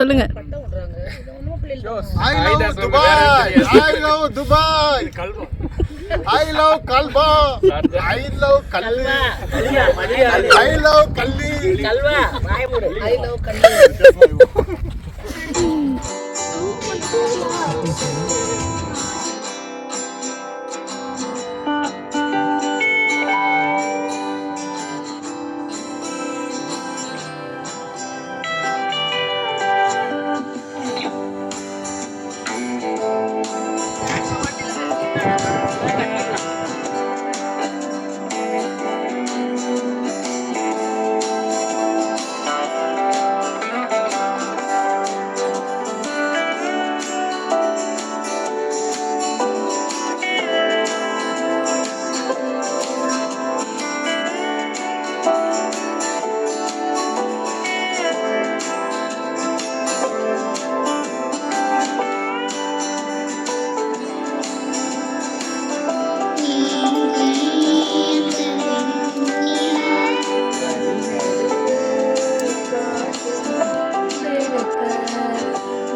சொல்லுங்க. I love Dubai. I love Dubai. I love Kalba. I love Kalli. I love Kalli. I love Kalli.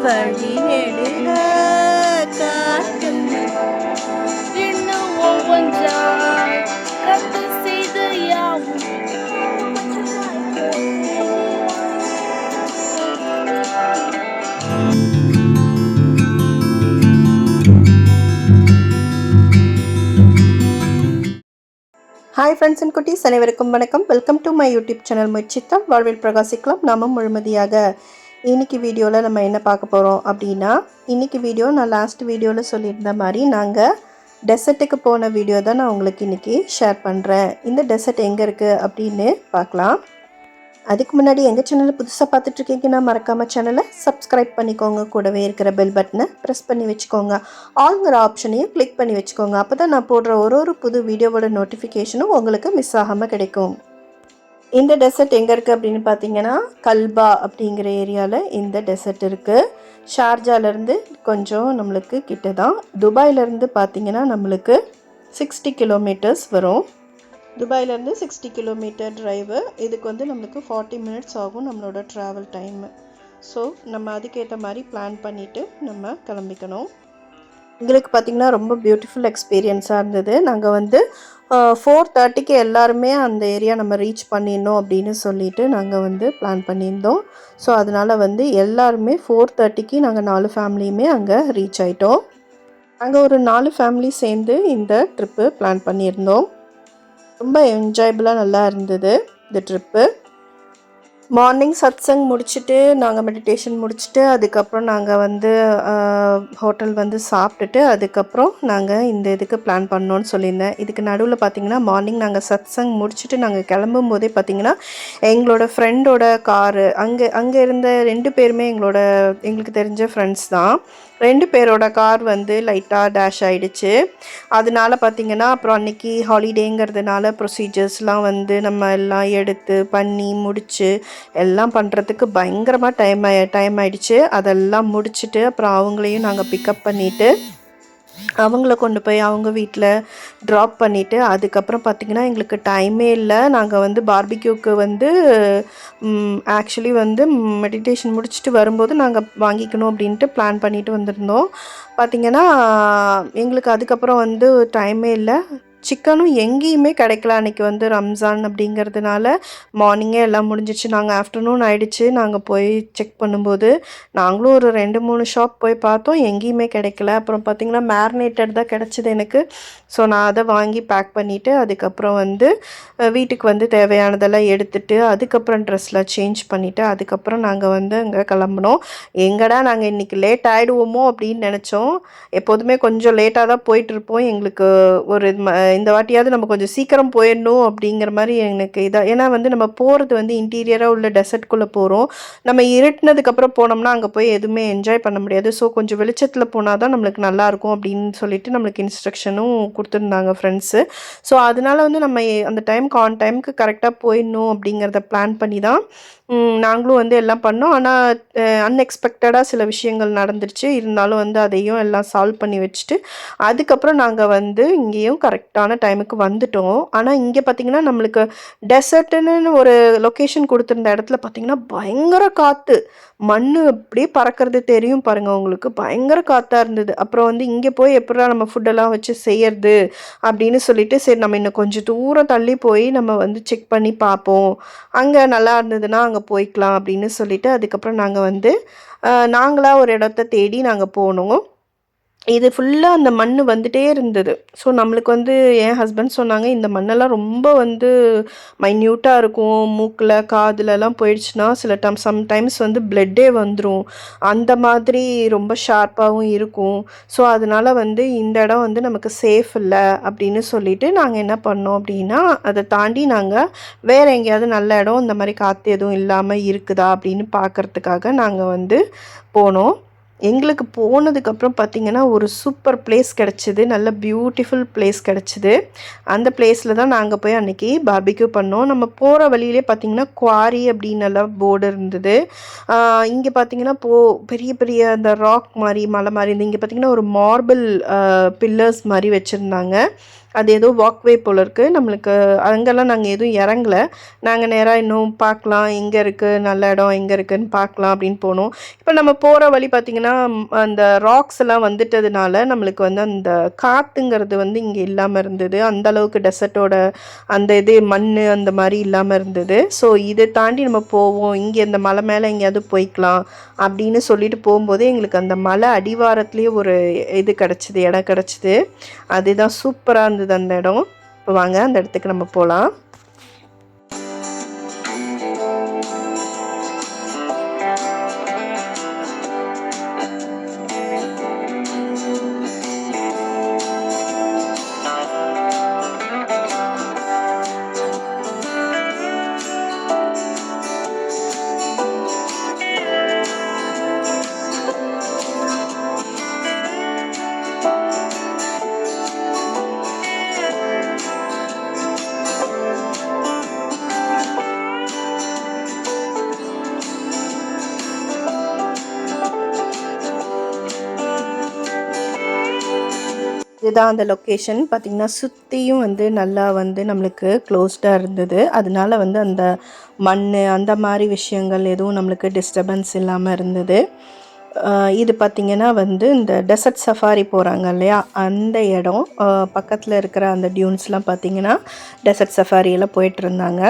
வழி நெடுக காட்டும் இன்னும் ஒவ்வொன்றாய் கத்து செய்து யாவும் ஹாய் ஃப்ரெண்ட்ஸ் அண்ட் குட்டீஸ், அனைவருக்கும் வணக்கம். Welcome to my YouTube channel முயற்சித்தால் வாழ்வில் பிரகாசிக்கலாம் நாமும் முழுமதியாக. இன்றைக்கி வீடியோவில் நம்ம என்ன பார்க்க போகிறோம் அப்படின்னா, இன்றைக்கி வீடியோ நான் லாஸ்ட் வீடியோவில் சொல்லியிருந்த மாதிரி நாங்கள் டெசர்ட்டுக்கு போன வீடியோ தான் நான் உங்களுக்கு இன்றைக்கி ஷேர் பண்ணுறேன். இந்த டெசர்ட் எங்கே இருக்குது அப்படின்னு பார்க்கலாம். அதுக்கு முன்னாடி எங்கள் சேனலை புதுசாக பார்த்துட்ருக்கீங்கன்னா மறக்காமல் சேனலை சப்ஸ்கிரைப் பண்ணிக்கோங்க. கூடவே இருக்கிற பெல் பட்டனை ப்ரெஸ் பண்ணி வச்சுக்கோங்க. ஆல்ங்கிற ஆப்ஷனையும் கிளிக் பண்ணி வச்சுக்கோங்க. அப்போ தான் நான் போடுற ஒரு புது வீடியோவோட நோட்டிஃபிகேஷனும் உங்களுக்கு மிஸ் ஆகாமல் கிடைக்கும். இந்த டெசர்ட் எங்கே இருக்குது அப்படின்னு பார்த்தீங்கன்னா, கல்பா அப்படிங்கிற ஏரியாவில் இந்த டெசர்ட் இருக்குது. ஷார்ஜாலேருந்து கொஞ்சம் நம்மளுக்கு கிட்ட தான். துபாயிலேருந்து பார்த்திங்கன்னா நம்மளுக்கு 60 கிலோமீட்டர்ஸ் வரும். துபாயிலேருந்து 60 கிலோமீட்டர் ட்ரைவு. இதுக்கு வந்து நம்மளுக்கு 40 மினிட்ஸ் ஆகும் நம்மளோட ட்ராவல் டைமு. ஸோ நம்ம அதுக்கேற்ற மாதிரி பிளான் பண்ணிவிட்டு நம்ம கிளம்பிக்கணும். எங்களுக்கு பார்த்திங்கன்னா ரொம்ப பியூட்டிஃபுல் எக்ஸ்பீரியன்ஸாக இருந்தது. நாங்கள் வந்து 4:30க்கு எல்லாருமே அந்த ஏரியா நம்ம ரீச் பண்ணிடணும் அப்படின்னு சொல்லிட்டு நாங்கள் வந்து பிளான் பண்ணியிருந்தோம். ஸோ அதனால் வந்து எல்லாருமே 4:30க்கு நாங்கள் 4 ஃபேமிலியுமே அங்கே ரீச் ஆகிட்டோம். நாங்கள் ஒரு 4 ஃபேமிலி சேர்ந்து இந்த ட்ரிப்பு பிளான் பண்ணியிருந்தோம். ரொம்ப என்ஜாயபுளாக நல்லா இருந்தது இந்த ட்ரிப்பு. மார்னிங் சத்சங் முடிச்சுட்டு நாங்கள் மெடிடேஷன் முடிச்சுட்டு அதுக்கப்புறம் நாங்கள் வந்து ஹோட்டல் வந்து சாப்பிட்டுட்டு அதுக்கப்புறம் நாங்கள் இந்த இதுக்கு பிளான் பண்ணோன்னு சொல்லியிருந்தேன். இதுக்கு நடுவில் பார்த்திங்கன்னா மார்னிங் நாங்கள் சத்சங் முடிச்சுட்டு நாங்கள் கிளம்பும் போதே பார்த்திங்கன்னா எங்களோட ஃப்ரெண்டோட காரு அங்கே இருந்த 2 பேருமே எங்களுக்கு தெரிஞ்ச ஃப்ரெண்ட்ஸ் தான். 2 பேரோட கார் வந்து லைட்டாக டேஷ் ஆகிடுச்சு. அதனால பார்த்திங்கன்னா அப்புறம் அன்றைக்கி ஹாலிடேங்கிறதுனால ப்ரொசீஜர்ஸ்லாம் வந்து நம்ம எல்லாம் எடுத்து பண்ணி முடித்து எல்லாம் பண்ணுறதுக்கு பயங்கரமாக டைம் ஆகிடுச்சு. அதெல்லாம் முடிச்சுட்டு அப்புறம் அவங்களையும் நாங்கள் பிக்கப் பண்ணிவிட்டு அவங்கள கொண்டு போய் அவங்க வீட்டில் ட்ராப் பண்ணிவிட்டு அதுக்கப்புறம் பார்த்திங்கன்னா எங்களுக்கு டைமே இல்லை. நாங்கள் வந்து பார்பிக்யூக்கு வந்து ஆக்சுவலி வந்து மெடிடேஷன் முடிச்சுட்டு வரும்போது நாங்கள் வாங்கிக்கணும் அப்படின்ட்டு பிளான் பண்ணிட்டு வந்திருந்தோம். பார்த்திங்கன்னா எங்களுக்கு அதுக்கப்புறம் வந்து டைமே இல்லை. சிக்கனும் எங்கேயுமே கிடைக்கல. அன்றைக்கி வந்து ரம்ஜான் அப்படிங்கிறதுனால மார்னிங்கே எல்லாம் முடிஞ்சிச்சு. நாங்கள் ஆஃப்டர்நூன் ஆகிடுச்சு. நாங்கள் போய் செக் பண்ணும்போது நாங்களும் ஒரு 2-3 ஷாப் போய் பார்த்தோம், எங்கேயுமே கிடைக்கல. அப்புறம் பார்த்திங்கன்னா மேரினேட்டட் தான் கிடச்சிது எனக்கு. ஸோ நான் அதை வாங்கி பேக் பண்ணிவிட்டு அதுக்கப்புறம் வந்து வீட்டுக்கு வந்து தேவையானதெல்லாம் எடுத்துகிட்டு அதுக்கப்புறம் ட்ரெஸ்லாம் சேஞ்ச் பண்ணிவிட்டு அதுக்கப்புறம் நாங்கள் வந்து அங்கே கிளம்புனோம். எங்கடா நாங்கள் இன்றைக்கி லேட் ஆகிடுவோமோ அப்படின்னு நினச்சோம். எப்போதுமே கொஞ்சம் லேட்டாக தான் போயிட்டுருப்போம். எங்களுக்கு ஒரு இந்த வாட்டியாவது நம்ம கொஞ்சம் சீக்கிரம் போயிடணும் அப்படிங்கிற மாதிரி எனக்கு இதாக. ஏன்னா வந்து நம்ம போகிறது வந்து இன்டீரியராக உள்ள டெசர்ட்குள்ளே போகிறோம். நம்ம இருட்டினதுக்கப்புறம் போனோம்னா அங்கே போய் எதுவுமே என்ஜாய் பண்ண முடியாது. ஸோ கொஞ்சம் வெளிச்சத்தில் போனால் தான் நம்மளுக்கு நல்லாயிருக்கும் அப்படின்னு சொல்லிட்டு நம்மளுக்கு இன்ஸ்ட்ரக்ஷனும் கொடுத்துருந்தாங்க ஃப்ரெண்ட்ஸு. ஸோ அதனால வந்து நம்ம அந்த டைமுக்கு கரெக்டாக போயிடணும் அப்படிங்கிறத பிளான் பண்ணி தான் நாங்களும் வந்து எல்லாம் பண்ணோம். ஆனால் அன்எக்ஸ்பெக்டடாக சில விஷயங்கள் நடந்துருச்சு. இருந்தாலும் வந்து அதையும் எல்லாம் சால்வ் பண்ணி வச்சுட்டு அதுக்கப்புறம் நாங்கள் வந்து இங்கேயும் கரெக்டான கரெக்டான டைமுக்கு வந்துட்டோம். ஆனால் இங்கே பார்த்தீங்கன்னா நம்மளுக்கு டெசர்ட்டுன்னு ஒரு லொக்கேஷன் கொடுத்துருந்த இடத்துல பார்த்தீங்கன்னா பயங்கர காற்று, மண் அப்படியே பறக்கிறது தெரியும் பாருங்கள் உங்களுக்கு. பயங்கர காற்றா இருந்தது. அப்புறம் வந்து இங்கே போய் எப்படிடா நம்ம ஃபுட்டெல்லாம் வச்சு செய்யறது அப்படின்னு சொல்லிட்டு சரி நம்ம இன்னும் கொஞ்சம் தூரம் தள்ளி போய் நம்ம வந்து செக் பண்ணி பார்ப்போம், அங்கே நல்லா இருந்ததுன்னா அங்கே போய்க்கலாம் அப்படின்னு சொல்லிட்டு அதுக்கப்புறம் நாங்கள் வந்து நாங்களாக ஒரு இடத்த தேடி நாங்கள் போனோம். இது ஃபுல்லாக அந்த மண் வந்துட்டே இருந்தது. ஸோ நம்மளுக்கு வந்து என் ஹஸ்பண்ட் சொன்னாங்க, இந்த மண்ணெல்லாம் ரொம்ப வந்து மைன்யூட்டாக இருக்கும், மூக்கில் காதுலலாம் போயிடுச்சுன்னா சில சம்டைம்ஸ் வந்து பிளட்டே வந்துடும், அந்த மாதிரி ரொம்ப ஷார்ப்பாகவும் இருக்கும். ஸோ அதனால் வந்து இந்த இடம் வந்து நமக்கு சேஃப் இல்லை அப்படின்னு சொல்லிட்டு நாங்கள் என்ன பண்ணோம் அப்படின்னா அதை தாண்டி நாங்கள் வேறு எங்கேயாவது நல்ல இடம் இந்த மாதிரி காற்று எதுவும் இல்லாமல் இருக்குதா அப்படின்னு பார்க்குறதுக்காக நாங்கள் வந்து போனோம். எங்களுக்கு போனதுக்கப்புறம் பார்த்திங்கன்னா ஒரு சூப்பர் பிளேஸ் கிடச்சிது, நல்ல பியூட்டிஃபுல் பிளேஸ் கிடச்சிது. அந்த பிளேஸில் தான் நாங்கள் போய் அன்றைக்கி பார்பிக்யூ பண்ணோம். நம்ம போகிற வழியிலே பார்த்திங்கன்னா குவாரி அப்படின்னு எல்லாம் போர்டு இருந்தது. இங்கே பார்த்திங்கன்னா பெரிய பெரிய அந்த ராக் மாதிரி மலை மாதிரி இருந்து இங்கே பார்த்திங்கன்னா ஒரு மார்பிள் பில்லர்ஸ் மாதிரி வச்சுருந்தாங்க. அது ஏதோ வாக்வே போல் இருக்குது. நம்மளுக்கு அங்கெல்லாம் நாங்கள் எதுவும் இறங்கலை. நாங்கள் நேராக இன்னும் பார்க்கலாம் எங்கே இருக்குது நல்ல இடம் எங்கே இருக்குதுன்னு பார்க்கலாம் அப்படின்னு போனோம். இப்போ நம்ம போகிற வழி பார்த்திங்கன்னா அந்த ராக்ஸ் எல்லாம் வந்துட்டதுனால நம்மளுக்கு வந்து அந்த காற்றுங்கிறது வந்து இங்கே இல்லாமல் இருந்தது. அந்தளவுக்கு டெசர்ட்டோட அந்த இது மண் அந்த மாதிரி இல்லாமல் இருந்தது. ஸோ இதை தாண்டி நம்ம போவோம், இங்கே இந்த மலை மேலே எங்கேயாவது போய்க்கலாம் அப்படின்னு சொல்லிட்டு போகும்போது எங்களுக்கு அந்த மலை அடிவாரத்துலேயே ஒரு இது கிடச்சிது, இடம் கிடச்சிது. அதுதான் சூப்பராக இருந்தது அந்த இடம். இப்போ வாங்க அந்த இடத்துக்கு நம்ம போகலாம். இதுதான் அந்த லொக்கேஷன். பார்த்திங்கன்னா சுற்றியும் வந்து நல்லா வந்து நம்மளுக்கு க்ளோஸ்டாக இருந்தது. அதனால வந்து அந்த மண் அந்த மாதிரி விஷயங்கள் எதுவும் நம்மளுக்கு டிஸ்டர்பன்ஸ் இல்லாமல் இருந்தது. இது பார்த்திங்கன்னா வந்து இந்த டெசர்ட் சஃபாரி போகிறாங்க இல்லையா, அந்த இடம் பக்கத்தில் இருக்கிற அந்த டியூன்ஸ்லாம் பார்த்திங்கன்னா டெசர்ட் சஃபாரியெல்லாம் போயிட்டுருந்தாங்க.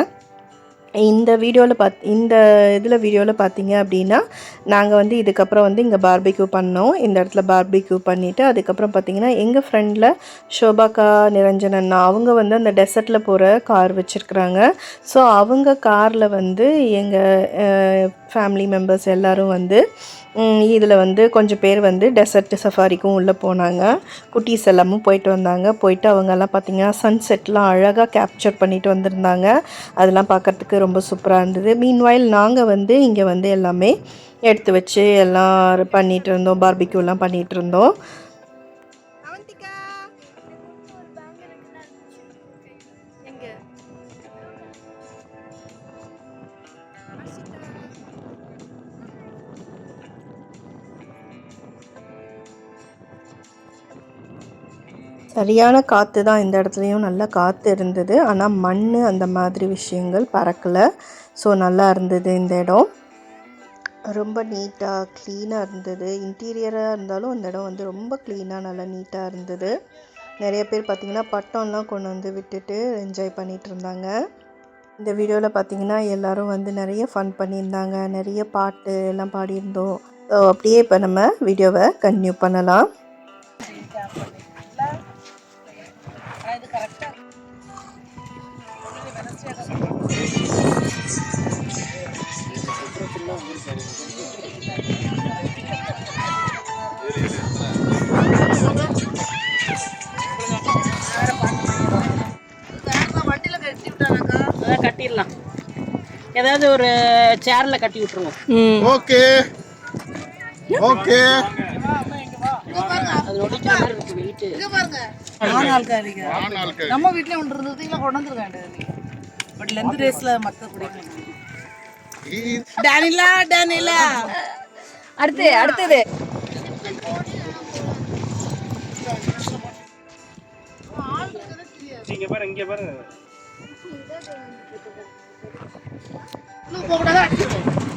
இந்த வீடியோவில் பார்த்தீங்க அப்படின்னா நாங்கள் வந்து இதுக்கப்புறம் வந்து இங்கே பார்பிக்யூ பண்ணோம். இந்த இடத்துல பார்பிக்யூ பண்ணிவிட்டு அதுக்கப்புறம் பார்த்திங்கன்னா எங்கள் ஃப்ரெண்டில் ஷோபாக்கா நிரஞ்சன் அவங்க வந்து அந்த டெசர்ட்டில் போகிற கார் வச்சுருக்குறாங்க. ஸோ அவங்க காரில் வந்து எங்கள் ஃபேமிலி மெம்பர்ஸ் எல்லோரும் வந்து இதில் வந்து கொஞ்சம் பேர் வந்து டெசர்ட் சஃபாரிக்கும் உள்ளே போனாங்க. குட்டீஸ் எல்லாமும் போயிட்டு வந்தாங்க. போயிட்டு அவங்கெல்லாம் பார்த்திங்கன்னா சன்செட்லாம் அழகாக கேப்சர் பண்ணிட்டு வந்திருந்தாங்க. அதெல்லாம் பார்க்குறதுக்கு ரொம்ப சூப்பராக இருந்தது. மீன்வாயில் நாங்கள் வந்து இங்கே வந்து எல்லாமே எடுத்து வச்சு எல்லாம் பண்ணிகிட்டு இருந்தோம், பார்பிக்யூலாம் பண்ணிகிட்டு இருந்தோம். சரியான காற்று தான் இந்த இடத்துலையும், நல்லா காற்று இருந்தது. ஆனால் மண் அந்த மாதிரி விஷயங்கள் பறக்கலை. ஸோ நல்லா இருந்தது இந்த இடம். ரொம்ப நீட்டாக க்ளீனாக இருந்தது. இன்டீரியராக இருந்தாலும் அந்த இடம் வந்து ரொம்ப க்ளீனாக நல்லா நீட்டாக இருந்தது. நிறைய பேர் பார்த்திங்கன்னா பட்டம்லாம் கொண்டு வந்து விட்டுட்டு என்ஜாய் பண்ணிகிட்டு இருந்தாங்க. இந்த வீடியோவில் பார்த்திங்கன்னா எல்லோரும் வந்து நிறைய ஃபன் பண்ணியிருந்தாங்க, நிறைய பாட்டு எல்லாம் பாடியிருந்தோம். ஸோ அப்படியே இப்போ நம்ம வீடியோவை கன்டினியூ பண்ணலாம். கட்டிடலாம், ஏதாவது ஒரு சேர்ல கட்டி விட்டுருவோம். Okay okay. அது ஒடிக்கிற மாதிரி இருக்கு வெயிட். நம்ம வீட்ல ஒன்று இருந்தது இல்லை கொண்டு வந்துருக்காங்க. பட் லெந்த் ரேஸ்ல மத்த குடிக்கலாம். டேனிலா அடுத்தது இங்க பாருங்க இங்க பாருங்க.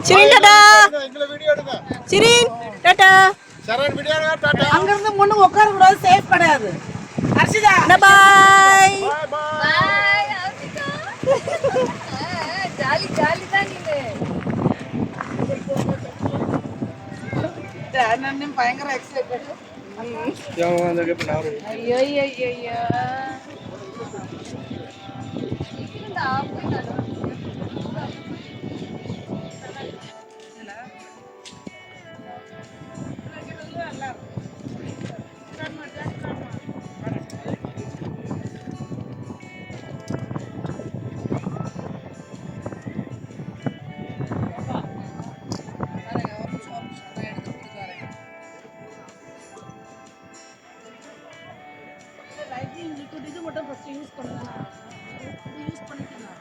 சிரின் டாடா. எங்களை வீடியோ எடுங்க. சிரின் டாடா. சரண் வீடியோ எடுங்க. டாடா. அங்க இருந்து முன்னு உட்கார கூடாது, சேஃப் கிடையாது. Harshita bye. Bye bye. Bye Aashika. Jolly jolly தான் நீங்க. அண்ணன் பயங்கர எக்ஸைட்டட். இவங்க வந்து இப்ப நான் ஐயோ ஐயோ ஐயோ. இந்த ஆப்பு தான். இது மட்டும் ஃபர்ஸ்ட் யூஸ் பண்ணுங்க. இது யூஸ் பண்ணிக்கலாம்.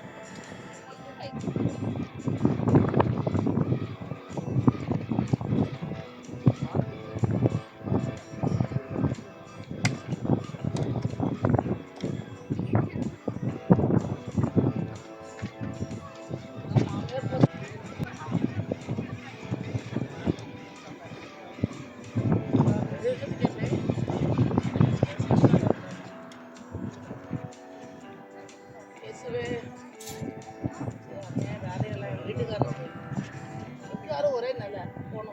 ஒரே நல்ல போன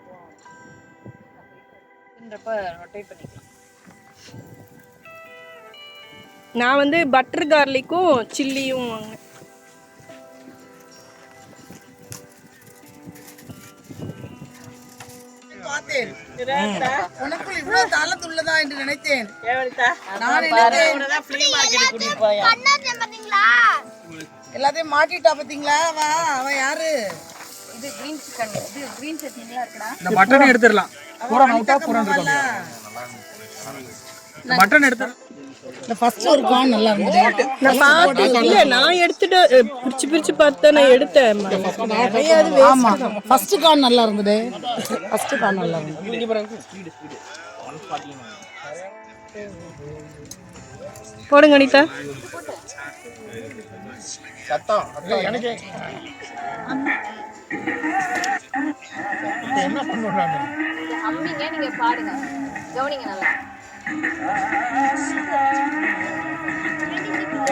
ரொட்டேட் பண்ணிக்கலாம். நான் வந்து பட்டர் கார்லிக்கும் சில்லியும் வாங்கினேன். பார்த்தேன் உனக்குள் இவ்வளவு தாளத்துள்ளதா என்று நினைத்தேன். நான் எல்லாத்தையும் மாட்டிட்டா பாத்தீங்களா? அவன் யாரு? இது கிரீன் சிக்கன். இது கிரீன் சட்னிலாம் இருக்குடா. இந்த மட்டன் எடுத்துறலாம். பூரா நவுட்டா பூரா இருக்கும். இந்த மட்டன் எடுத்து இந்த ஃபர்ஸ்ட் ஒரு கார்ன் நல்லா இருந்தது. நான் எடுத்துட்டு பிரிச்சு பார்த்தா நான் எடுத்தேன். ஆமா ஃபர்ஸ்ட் கார்ன் நல்லா இருந்தது. ஃபர்ஸ்ட் கார்ன் நல்லா இருந்தது. இங்க பாருங்க ஸ்பீடு 140. போடுங்க அனிதா. சத்தம் எனக்கு என்ன பண்ணுறாங்க? அம்மிங்க நீங்க பாடுங்க. கவனிங்க நல்லா.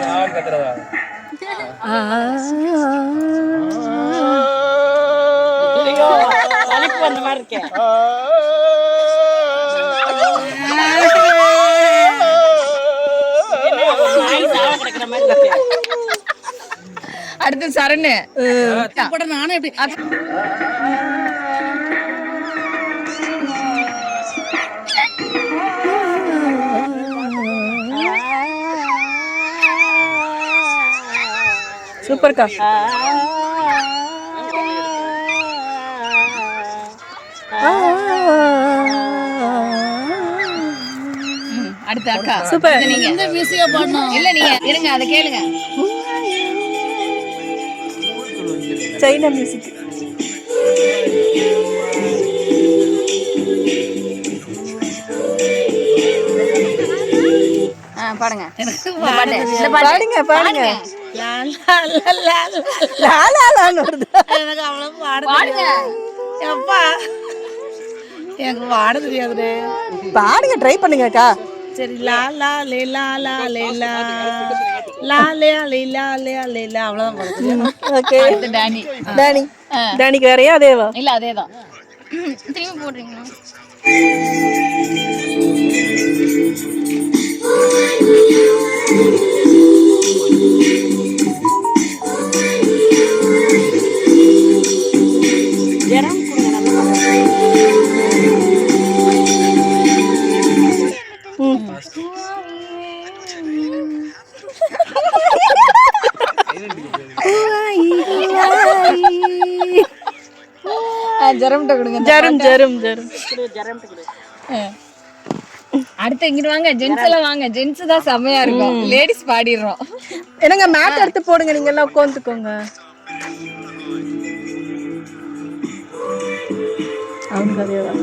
யார் கத்துறதா? தலைக்கு வந்த மாதிரி இருக்கேன். அடுத்து சரணு. நானும் எப்படி சூப்பர்க்கா. அடுத்து அக்கா. சூப்பர். நீங்க இந்த மியூசிக்கா பாடணும். இல்ல நீங்க இருங்க அதை கேளுங்க. China music. பாடுங்க. பாடுங்க பாடுங்க. எனக்கு அவ்வளவு பாட பாடுங்க. எப்பா எனக்கு பாட தெரியாதுடே. பாடுங்க, ட்ரை பண்ணுங்கக்கா. சரி லா லா லே லா லா லே லா லா லே லே லா லே லே லா அவ்வளவுதான் பாட தெரியும். ஓகே. அடுத்து டானி. டானி. டானிக்கு வேறயா அதேவா? இல்ல அதேதான். திரும்பி போடுறீங்களா? ஜரம்ட்ட கொடுங்க. ஜரம் ஜரம் ஜரம். அடுத்து இங்கிட்டு வாங்க. ஜென்ஸ் எல்லாம் வாங்க. ஜென்ஸ் தான் செமையா இருக்கும். லேடிஸ் பாடிடுறோம். என்னங்க மேட் எடுத்து போடுங்க, நீங்க எல்லாம் உட்காந்துக்கோங்க. அவனுக்கு அதேதான்.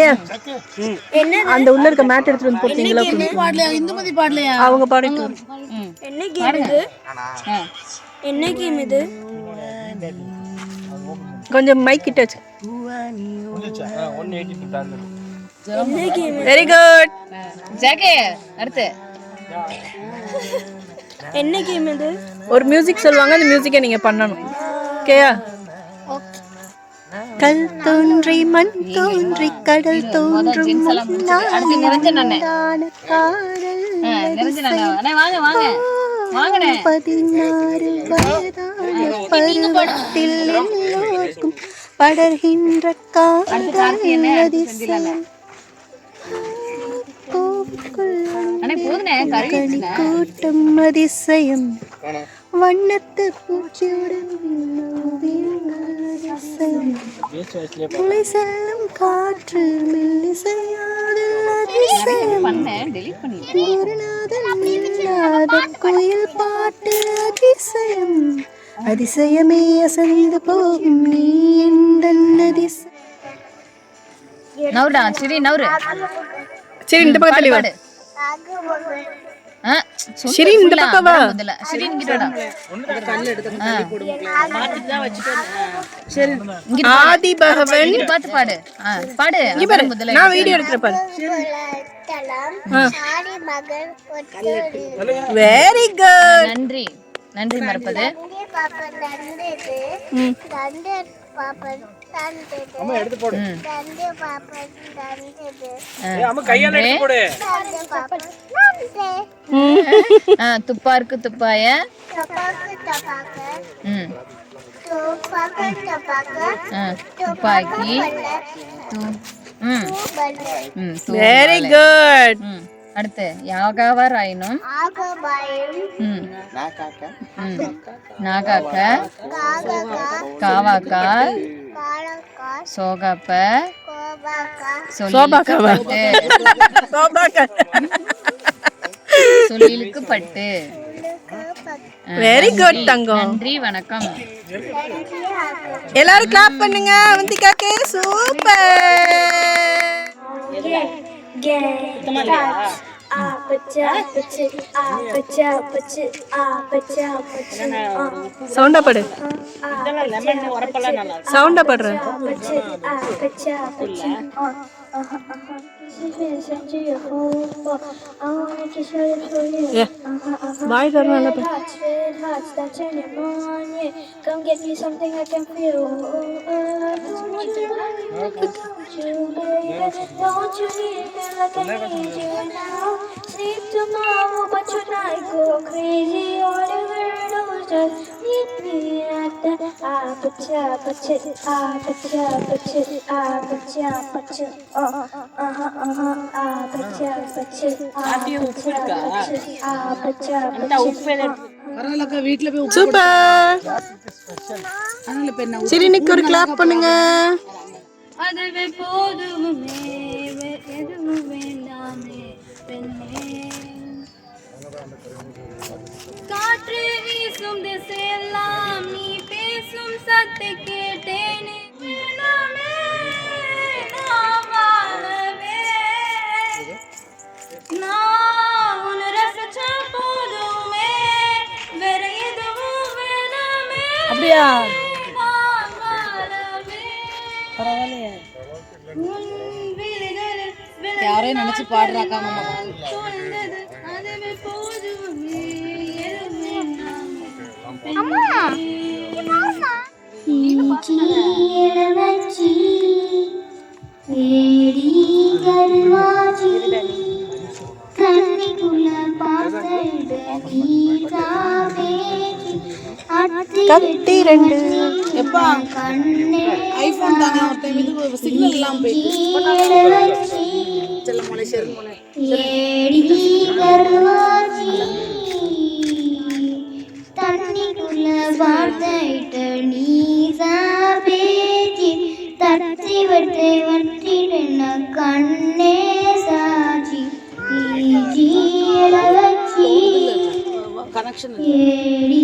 ஏன் அந்த உள்ள இருக்க மேட் எடுத்துட்டு வந்து போட்டீங்களா? பாடலையா இந்துமதி பாடலையா? அவங்க பாடிட்டு என்ன கேம் இது? என்ன கேம் இது? கொஞ்சம் மைக் கிட்ட வச்சு. என்ன கேம்? Very good ஜாக்கே. அடுத்து என்ன கேம் இது? ஒரு மியூசிக் சொல்லுவாங்க, அந்த மியூசிக்கை நீங்க பண்ணணும். ஓகேயா? கல் தோன்றி மண் தோன்றி கடல் தோன்றும் அடுத்து நிரஞ்சன் அண்ணே. நிரஞ்சன் அண்ணே வாங்க வாங்க வாங்கண்ணே. 16 வயதான பருவத்தில் எல்லோருக்கும் படர்கின்ற காதல் அதிசயம். கனி கூட்டம் அதிசயம் வண்ணத்து பூச்சியுடன் துளை செல்லும் காற்று மெல்லிசையாதல் அதிசயம் குருநாதன் இல்லாத கோயில் பாட்டு அதிசயம் அதிசயமே அசைந்து போகும் நீ எந்தன் அதிசயம். நவுடா சரி நவுரு. சரி இந்த பக்கத்துல வா. சரி இந்த பக்கம் வா. சரி இங்க வாடா. ஆதி பகவன் பாத்து பாடு. பாடு. இங்க பாரு, நான் வீடியோ எடுக்கற பாரு. Very good. நன்றி நன்றி மறப்பது. அம்மா எடுத்து போடு. அம்மா கையால எடுத்து போடு. துப்பாருக்கு துப்பாய துப்பாக்கி. Very good. அடுத்து யாகாவராயினும் நாகாக்க காவாக்கா சோகாப்ப சொல்லிலுக்கு பட்டு. வெரி குட் தங்கம். நன்றி வணக்கம். எல்லாரும் கிளாப் பண்ணுங்க அவந்திகாக்கு. சூப்பர். சவுண்டா படு. சவுண்டா படுற. வாய் தரணும். Come get me something I can feel. Don't you need me like I need you now? Sleep tomorrow, but tonight go crazy. All you heard was just meet me at the வீட்டுல போய் super. சரி இன்னைக்கு ஒரு clap பண்ணுங்க. அதுவே போதுமே எதுவும் வேண்டாமே பெண்ணே. காற்று வீசும் திசையெல்லாம் நீ பேசும் சத்தை கேட்டேனே. வேணாமே நான் வாழவே நான் உன்னை ரசிச்ச போதுமே வேற எதுவும் வேணாமே. அப்படியா? நான் வாழவே யாரையும் நினைச்சு பாடுறாக்கா கட்டி ரெண்டு. எப்பா ஐபோன் தாங்க ஒரு டைம் இது சிக்னல் இல்லாம போயிட்டு செல்ல மொழி செரு மொழி தண்ணிக்குள்ள வார்த்தையிட்ட நீசாபேஜி தத்தி வட்டை வட்டின கண்ணே சாஜி ஜீரவச்சி கனெக்ஷன் ஏடி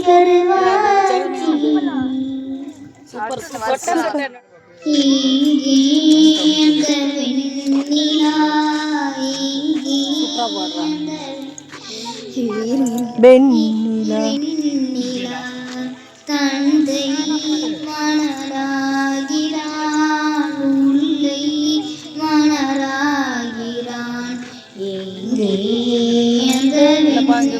கருவாச்சி சூப்பர் சூப்பர் ஈ வெண்ணிலா தந்தை மணராகிறான் உள்ளை மணராகிறான் எங்கே அந்த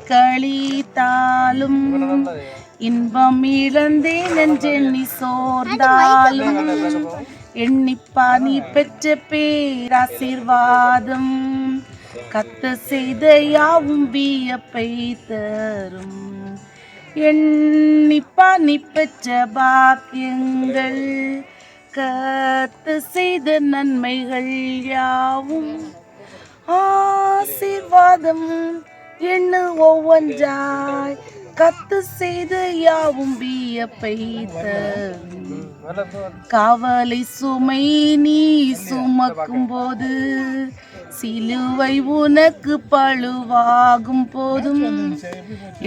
கழித்தாலும் இன்பம் இழந்தேன் நெஞ்செண்ணி சோர்ந்தாலும் எண்ணிப்பா நீ பெற்ற பேராசீர்வாதம் கத்த செய்த யாவும் வியப்பை தரும். எண்ணிப்பா நீ பெற்ற பாக்கியங்கள் கத்த செய்த நன்மைகள் யாவும் ஆசீர்வாதம் எண்ணு ஒவ்வொன்றாய் கத்து செய்த யாவும் வியப்பை தரும். காவலை சுமை நீ சுமக்கும் போது சிலுவை உனக்கு பழுவாகும் போதும்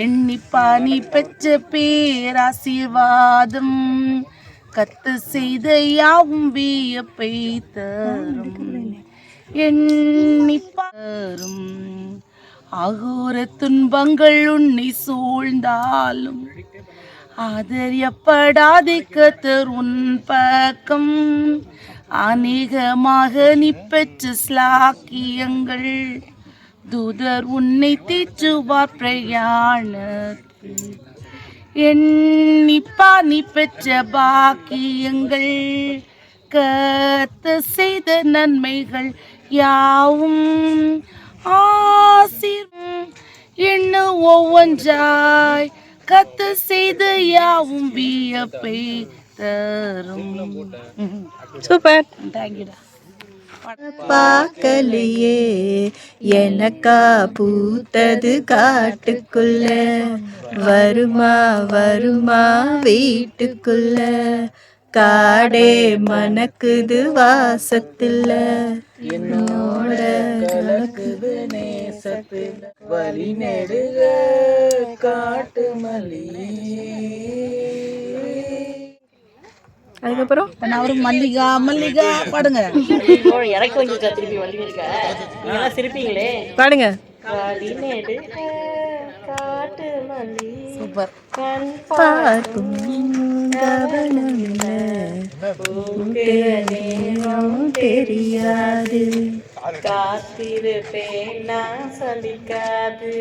எண்ணிப்பா நீ பெற்ற பேராசீர்வாதம் கத்து செய்த யாவும் வியப்பை தரும். எண்ணிப்பாரும் அகோர துன்பங்கள் உன்னை சூழ்ந்தாலும் ஆதரியப்படாதே கர்த்தர் உன் பக்கம். அநேகமாக நீ பெற்ற ஸ்லாக்கியங்கள் தூதர் உன்னை தீற்றுவார் பிரயாணத்தில். எண்ணிப்பா நீ பெற்ற பாக்கியங்கள் கத்த செய்த நன்மைகள் யாவும் எண்ணு ஒவ்வொன்றாய் கத்த செய்த யாவும் வியப்பை தரும். சூப்பர். தேங்க்யூடா. பார்க்கலையே எனக்கா பூத்தது காட்டுக்குள்ள வருமா வருமா வீட்டுக்குள்ள காடே மணக்குது வாசத்துல என்னோட கலக்குது நேசத்துல வழி நெடுக காட்டு மல்லி. அதுக்கப்புறம் நான் ஒரு மல்லிகா மல்லிகா பாடுங்க. இறக்கி வந்துருக்கா திருப்பி வண்டி இருக்கா நீங்களாம் சிரிப்பீங்களே. பாடுங்க. காட்டு மல்லி சூப்பர். பார்க்கும் கவனமில்ல தெரியாது காத்திருப்பேன் நான் சலிக்காது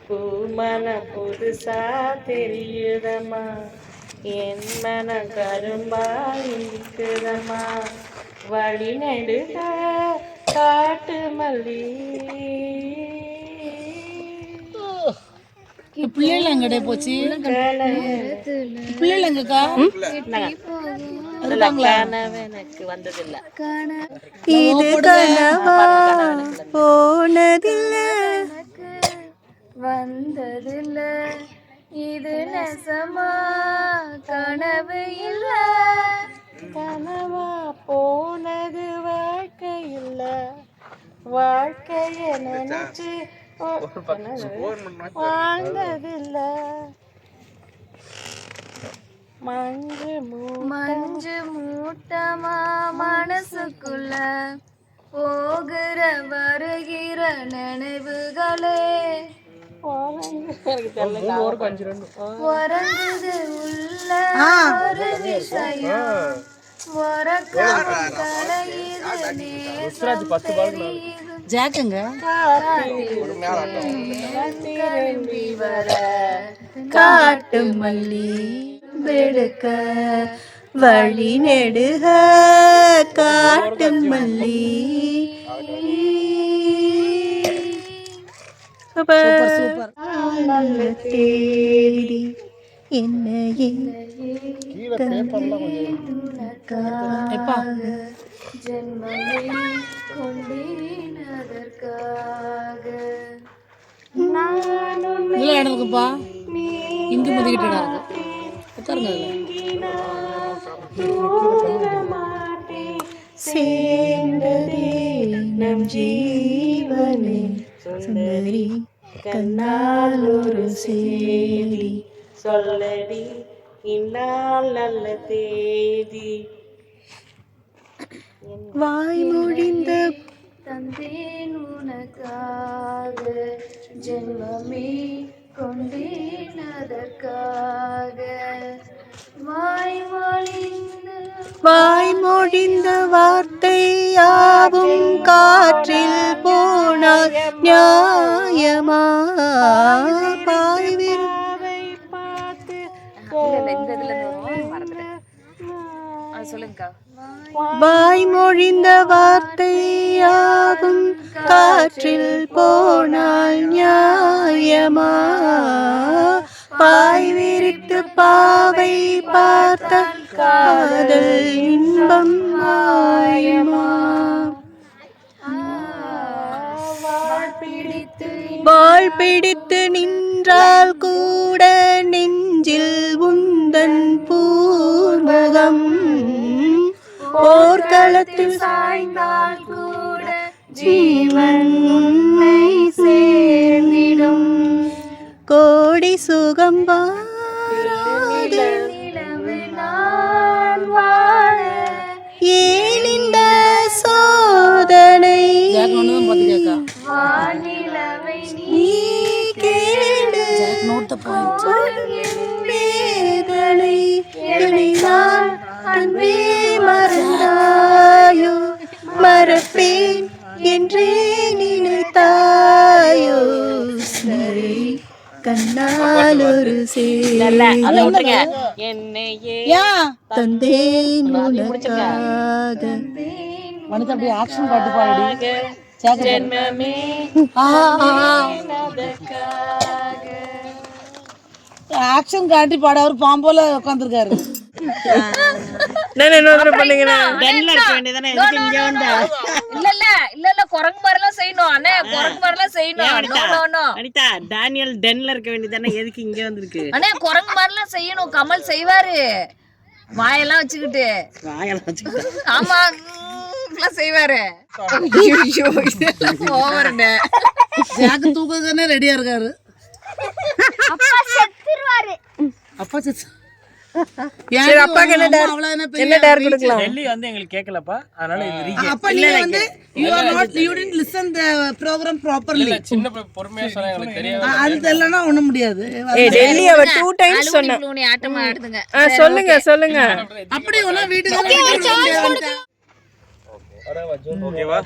பூமன புதுசா தெரியுதம்மா என் மன கரும்பா இருக்குதம்மா வழி நெடுக காட்டு மல்லி. பிள்ளைகள் எங்கடே போச்சு? பிள்ளைகள் எங்கக்கா? எனக்கு வந்ததில்ல. இது கனவா போனதில்ல வந்ததில்ல இது நெசமா கனவு இல்ல கனவா போனது வாழ்க்கை இல்ல வாழ்க்கைய நினைச்சு வாழ்ந்ததில்ல. மஞ்சு மூட்டமா மனசுக்குள்ள போகிற வருகிற நினைவுகளே உறங்குது உள்ள ஒரு விஷயம் உறக்கம் கலையுது நேசம் தெரியுது ஜாக்குங்க. திரும்பி வர காட்டு மல்லி வெடுக்க வழி நெடுக காட்டு மல்லி. Super super. தேடி என்னையே கீழே பேப்பர்லாம் எப்பா ஜென்மமே கொண்டேன் அதற்காக நல்ல இடம் இருக்குப்பா. இங்கு முதிக்கிட்டு இடம் இருக்கு. உட்காருங்க சேர்ந்ததே நம் ஜீவனே சுந்தரி கண்ணால் ஒரு சேடி சொல்லடி இந்நாள் நல்ல தேதி வாய்மொழிந்த தந்தேன் உனக்காக ஜென்மமே கொண்டேன் அதற்காக வாய்மொழிந்த வார்த்தை யாவும் காற்றில் போனால் நியாயமா பாய்வில் வாய்மொழிந்த வார்த்தை யாவும் காற்றில் போனால் நியாயமா பாய் விரித்து பாவை பார்த்த காதல் இன்பம் மாயமா வாள் பிடித்து நின்றால் கூட நெஞ்சில் உந்தன் பூமுகம் போர்க்களத்தில் சாய்ந்தால் கூட ஜீவன் உன்னை சேர்ந்திடும் கோடி சுகம் ஏன் இந்த சோதனை நீ கேடு வேதனை நான் அன்பே மறந்தாயோ மறப்பேன் என்றே நினைத்தாயோ சரி கண்ணால் ஒரு என்னையே தந்தேன் உனக்காக மனுக்கு அப்படியே ஆக்ஷன் பாட்டு பாடி ஜென்மமே ஆக்ஷன் காட்டி பாட அவர் பாம்போல உட்காந்துருக்காரு. டென்ல இருக்க வேண்டியதானே எதுக்கு இங்க வந்தா இல்ல குரங்கு மாதிரிலாம் செய்யணும் அண்ணே, குரங்கு மாதிரிலாம் செய்யணும். அனிதா டேனியல் டென்ல இருக்க வேண்டியதானே எதுக்கு இங்க வந்திருக்கு அண்ணே குரங்கு மாதிரிலாம் செய்யணும். கமல் செய்வாரு வாயெல்லாம் வச்சுக்கிட்டு. வாயெல்லாம் வச்சுக்கிட்டு ஆமா செய்வாரு. ஓவருண்ணே ஜாக்கு தூக்கத்தானே ரெடியா இருக்காரு. அப்பா செத்து அப்பாக்கு என்ன டேர் கொடுக்கலாம்? டெல்லி வந்து எங்களுக்கு கேட்கலப்பா, அதனால இது ரீஜன். அப்பா நீங்க வந்து you didn't listen the program properly. சின்ன பொறுமையா சொன்னா எங்களுக்கு தெரியாது. அது இல்லனா ஒண்ணும் முடியாது. டெல்லி அவ 2 டைம்ஸ் சொன்னா. ஆட்டமா ஆடுதுங்க. சொல்லுங்க அப்படி ஒண்ணா வீட்டுக்கு ஓகேவா?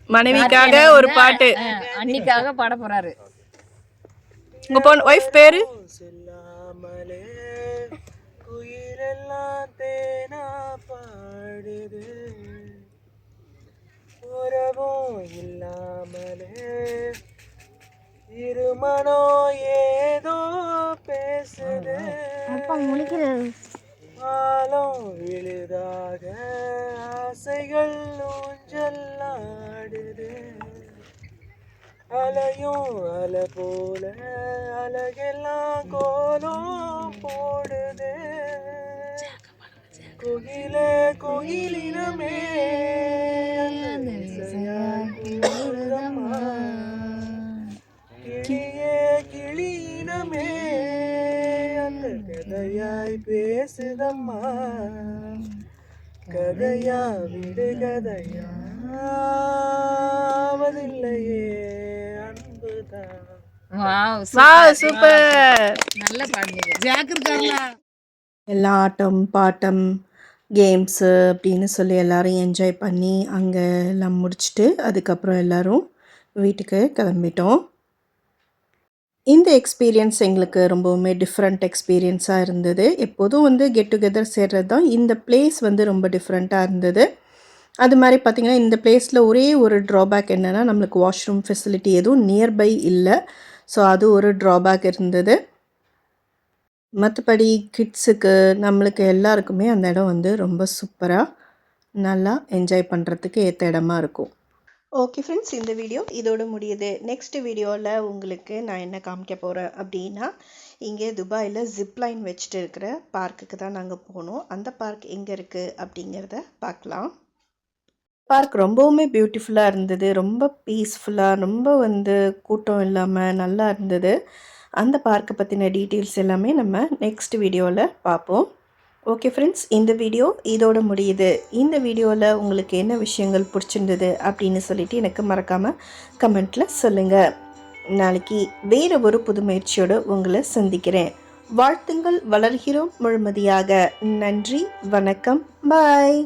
மனைவிக்காக ஒரு பாட்டு அன்னிக்காக பாட போறாரு. உங்க பொண்ணு வைஃப் பேரு உயிரெல்லாம் தேனா பாடுது உறவும் இல்லாமலே இருமனோ ஏதோ பேசுது ஆலம் விழுதாக ஆசைகள் ஊஞ்சல்லாடுது அலையும் அலை போல அழகெல்லாம் கோலம் போடுது குயிலே குயிலினமே கிளியே கிளியினமே அந்த கதையாய் பேசுதம்மா கதையா விடு கதையா ஆவதில்லையே அன்புதான். Wow super. நல்ல பாடுங்க. ஜாக்கு இருக்காருல. எல்லா ஆட்டம் பாட்டம் கேம்ஸு அப்படின்னு சொல்லி எல்லோரும் என்ஜாய் பண்ணி அங்கே எல்லாம் முடிச்சுட்டு அதுக்கப்புறம் எல்லோரும் வீட்டுக்கு கிளம்பிட்டோம். இந்த எக்ஸ்பீரியன்ஸ் எங்களுக்கு ரொம்பவுமே டிஃப்ரெண்ட் எக்ஸ்பீரியன்ஸாக இருந்தது. எப்போதும் வந்து கெட் டுகெதர் சேர்றது தான், இந்த பிளேஸ் வந்து ரொம்ப டிஃப்ரெண்ட்டாக இருந்தது. அது மாதிரி பார்த்திங்கன்னா இந்த பிளேஸில் ஒரே ஒரு ட்ராபேக் என்னென்னா நம்மளுக்கு வாஷ்ரூம் ஃபெசிலிட்டி எதுவும் நியர்பை இல்லை. ஸோ அது ஒரு ட்ராபேக் இருந்தது. மற்றபடி கிட்ஸுக்கு நம்மளுக்கு எல்லாருக்குமே அந்த இடம் வந்து ரொம்ப சூப்பராக நல்லா என்ஜாய் பண்ணுறதுக்கு ஏற்ற இடமா இருக்கும். ஓகே ஃப்ரெண்ட்ஸ், இந்த வீடியோ இதோடு முடியுது. நெக்ஸ்ட் வீடியோவில் உங்களுக்கு நான் என்ன காமிக்க போகிறேன் அப்படின்னா, இங்கே துபாயில் ஜிப்லைன் வச்சுட்டு இருக்கிற பார்க்குக்கு தான் நாங்கள் போனோம். அந்த பார்க் எங்கே இருக்குது அப்படிங்கிறத பார்க்கலாம். பார்க் ரொம்பவுமே பியூட்டிஃபுல்லாக இருந்தது, ரொம்ப பீஸ்ஃபுல்லாக, ரொம்ப வந்து கூட்டம் இல்லாமல் நல்லா இருந்தது. அந்த பார்க்கை பற்றின டீட்டெயில்ஸ் எல்லாமே நம்ம நெக்ஸ்ட் வீடியோவில் பார்ப்போம். ஓகே ஃப்ரெண்ட்ஸ், இந்த வீடியோ இதோட முடியுது. இந்த வீடியோவில் உங்களுக்கு என்ன விஷயங்கள் பிடிச்சிருந்தது அப்படின்னு சொல்லிட்டு எனக்கு மறக்காமல் கமெண்ட்டில் சொல்லுங்கள். நாளைக்கு வேறு ஒரு புது முயற்சியோடு உங்களை சந்திக்கிறேன். வாழ்த்துங்கள், வளர்கிறோம் முழுமதியாக. நன்றி, வணக்கம், பாய்.